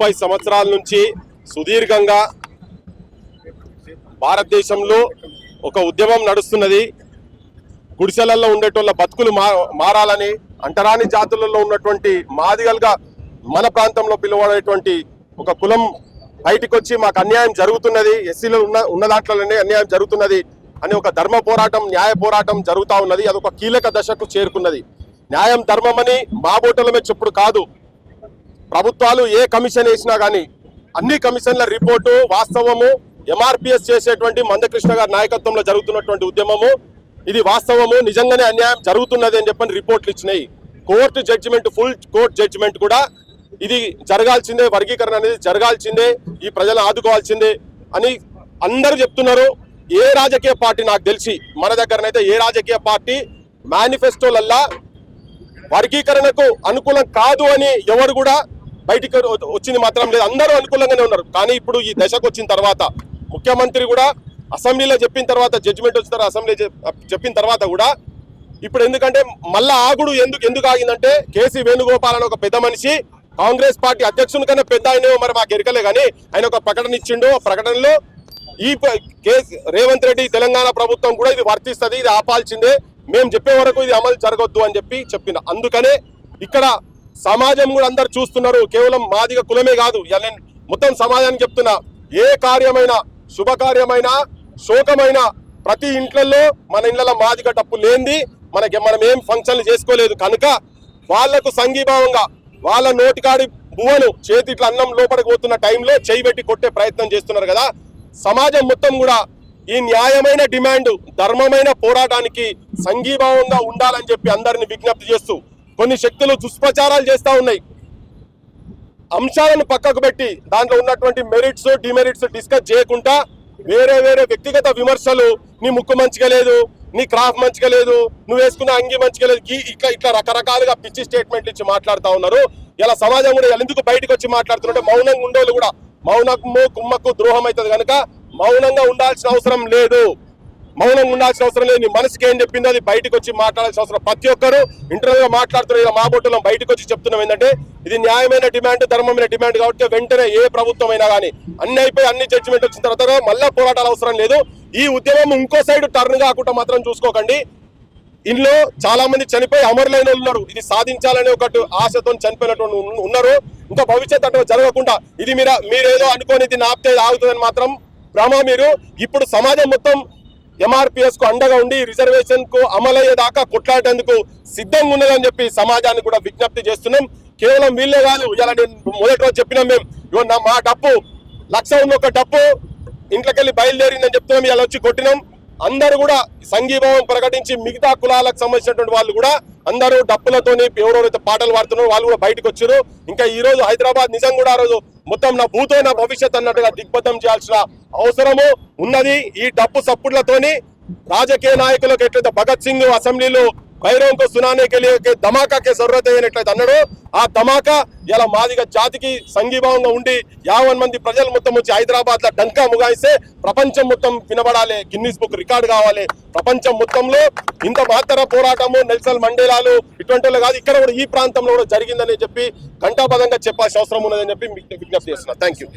30 సంవత్సరాల నుంచి సుదీర్ఘంగా భారతదేశంలో ఒక ఉద్యమం నడుస్తున్నది. గుడిసెలలో ఉండేటోళ్ళ బతుకులు మారాలని, అంటరాని జాతులలో ఉన్నటువంటి మాదిగలుగా మన ప్రాంతంలో పిలువబడేటువంటి ఒక కులం బయటికి వచ్చి మాకు అన్యాయం జరుగుతున్నది, ఎస్సీలో ఉన్న దాంట్లోనే అన్యాయం జరుగుతున్నది అని ఒక ధర్మ పోరాటం, న్యాయ పోరాటం జరుగుతూ ఉన్నది. అదొక కీలక దశకు చేరుకున్నది. న్యాయం ధర్మమని మా బోటలమే చెప్పుడు కాదు. ప్రభుత్వాలు ఏ కమిషన్ వేసినా కానీ అన్ని కమిషన్ల రిపోర్టు వాస్తవము. ఎంఆర్పిఎస్ చేసేటువంటి మందకృష్ణ గారి నాయకత్వంలో జరుగుతున్నటువంటి ఉద్యమము ఇది వాస్తవము, నిజంగానే అన్యాయం జరుగుతున్నది అని చెప్పని రిపోర్ట్లు ఇచ్చినాయి. Court judgement, full court judgement కూడా ఇది జరగాల్సిందే, వర్గీకరణ అనేది జరగాల్సిందే, ఈ ప్రజలను ఆదుకోవాల్సిందే అని అందరూ చెప్తున్నారు. ఏ రాజకీయ పార్టీ నాకు తెలిసి మన దగ్గరనైతే ఏ రాజకీయ పార్టీ మేనిఫెస్టోలల్లా వర్గీకరణకు అనుకూలం కాదు అని ఎవరు కూడా బయటికి వచ్చింది మాత్రం లేదు. అందరూ అనుకూలంగానే ఉన్నారు. కానీ ఇప్పుడు ఈ దశకు వచ్చిన తర్వాత ముఖ్యమంత్రి కూడా అసెంబ్లీలో చెప్పిన తర్వాత, జడ్జిమెంట్ వచ్చిన తర్వాత అసెంబ్లీ చెప్పిన తర్వాత కూడా ఇప్పుడు ఎందుకంటే మళ్ళా ఆగుడు ఎందుకు ఆగిందంటే, కేసీ వేణుగోపాల్ అని ఒక పెద్ద మనిషి, కాంగ్రెస్ పార్టీ అధ్యక్షుని కన్నా పెద్ద ఆయన మరి మాకు ఎరకలే కానీ ఆయన ఒక ప్రకటన ఇచ్చిండు. ఆ ప్రకటనలో ఈ రేవంత్ రెడ్డి తెలంగాణ ప్రభుత్వం కూడా ఇది వర్తిస్తుంది, ఇది ఆపాల్సిందే, మేము చెప్పే వరకు ఇది అమలు జరగొద్దు అని చెప్పిన. అందుకనే ఇక్కడ సమాజం కూడా అందరు చూస్తున్నారు. కేవలం మాదిగ కులమే కాదు, నేను మొత్తం సమాజానికి చెప్తున్నా, ఏ కార్యమైనా, శుభకార్యమైనా, శోకమైన ప్రతి ఇంట్లలో మన ఇళ్లలో మాదిగ డప్పు లేనిది మనం ఏం ఫంక్షన్లు చేసుకోలేదు. కనుక వాళ్లకు సంఘీభావంగా వాళ్ళ నోటికాడి బువ్వను చేతిట్ల అన్నం లోపలికి పోతున్న టైంలో చేయి పెట్టి కొట్టే ప్రయత్నం చేస్తున్నారు కదా. సమాజం మొత్తం కూడా ఈ న్యాయమైన డిమాండ్, ధర్మమైన పోరాటానికి సంఘీభావంగా ఉండాలని చెప్పి అందరిని విజ్ఞప్తి చేస్తూ కొన్ని శక్తులు దుష్ప్రచారాలు చేస్తూ ఉన్నాయి. అంశాలను పక్కకు పెట్టి దాంట్లో ఉన్నటువంటి మెరిట్స్, డిమెరిట్స్ డిస్కస్ చేయకుండా వేరే వ్యక్తిగత విమర్శలు, నీ ముక్కు మంచిగా లేదు, నీ క్రాఫ్ మంచిగా లేదు, నువ్వు వేసుకున్న అంగి మంచిగా లేదు, ఇట్లా రకరకాలుగా పిచ్చి స్టేట్మెంట్ ఇచ్చి మాట్లాడుతూ ఉన్నారు. ఇలా సమాజం కూడా ఎందుకు బయటకు వచ్చి మాట్లాడుతుంటే మౌనంగా ఉండేవాళ్ళు కూడా మౌనము కుమ్మకు ద్రోహం అవుతుంది కనుక మౌనంగా ఉండాల్సిన అవసరం లేదు. నీ మనసుకి ఏం చెప్పిందో అది బయటకు వచ్చి మాట్లాడాల్సిన అవసరం. ప్రతి ఒక్కరు ఇంటర్నల్ గా మాట్లాడుతున్నారు. ఇలా మా బొట్టులో బయటకు వచ్చి చెప్తున్నాం ఏంటంటే, ఇది న్యాయమైన డిమాండ్, ధర్మమైన డిమాండ్ కాబట్టి వెంటనే ఏ ప్రభుత్వం అయినా కానీ అన్ని అయిపోయి అన్ని జడ్జిమెంట్ వచ్చిన తర్వాత మళ్ళా పోరాటాలు అవసరం లేదు. ఈ ఉద్యమం ఇంకో సైడ్ టర్న్ కాకుండా మాత్రం చూసుకోకండి. ఇందులో చాలా మంది చనిపోయి అమరులైన ఉన్నారు. ఇది సాధించాలనే ఒకటి ఆశతో చనిపోయినటువంటి ఉన్నారు. ఇంకా భవిష్యత్ అటు జరగకుండా ఇది మీరేదో అనుకోని ఇది ఆపితే ఆగుతుందని మాత్రం భ్రమ. మీరు ఇప్పుడు సమాజం మొత్తం ఎంఆర్పిఎస్ కు అండగా ఉండి రిజర్వేషన్ కు అమలయ్యేదాకా కొట్లాడేందుకు సిద్ధంగా ఉన్నదని చెప్పి సమాజాన్ని కూడా విజ్ఞప్తి చేస్తున్నాం. కేవలం వీళ్ళే కాదు, ఇలా నేను మొదటి రోజు చెప్పినాం మేము, మా డప్పు 1,00,000 ఉన్న ఒక డప్పు ఇంట్లోకెళ్ళి బయలుదేరిందని చెప్తున్నాం. ఇలా వచ్చి కొట్టినాం. అందరూ కూడా సంఘీభావం ప్రకటించి మిగతా కులాలకు సంబంధించినటువంటి వాళ్ళు కూడా అందరూ డప్పులతోని ఎవరెవరైతే పాటలు పాడుతున్నారో వాళ్ళు కూడా బయటకు వచ్చారు. ఇంకా ఈ రోజు హైదరాబాద్ నిజం కూడా ఆ రోజు మొత్తం నా భూతో నా భవిష్యత్ అన్నట్టుగా దిగ్బద్ధం చేయాల్సిన అవసరము ఉన్నది. ఈ డప్పు సప్పుడ్లతోని రాజకీయ నాయకులకు ఎట్లయితే భగత్ సింగ్ అసెంబ్లీలో భైరవంకు సునానేకి ధమాకాకే జరూరత్ ఎట్లయితే అన్నాడు, ఆ ధమాకా ఇలా మాదిగ జాతికి సంఘీభావంగా ఉండి 50 మంది ప్రజలు మొత్తం వచ్చి హైదరాబాద్ లో డంకా ముగాయిస్తే ప్రపంచం మొత్తం వినబడాలి, గిన్నిస్ బుక్ రికార్డు కావాలి. ప్రపంచం మొత్తంలో ఇంత మహత్తర పోరాటము నెల్సన్ మండేలాలు ఇటువంటి వాళ్ళు కాదు, ఇక్కడ కూడా ఈ ప్రాంతంలో కూడా జరిగిందని చెప్పి ఘంటాపదంగా చెప్పాల్సిన అవసరం ఉన్నదని చెప్పి విజ్ఞప్తి చేస్తున్నా. Thank you.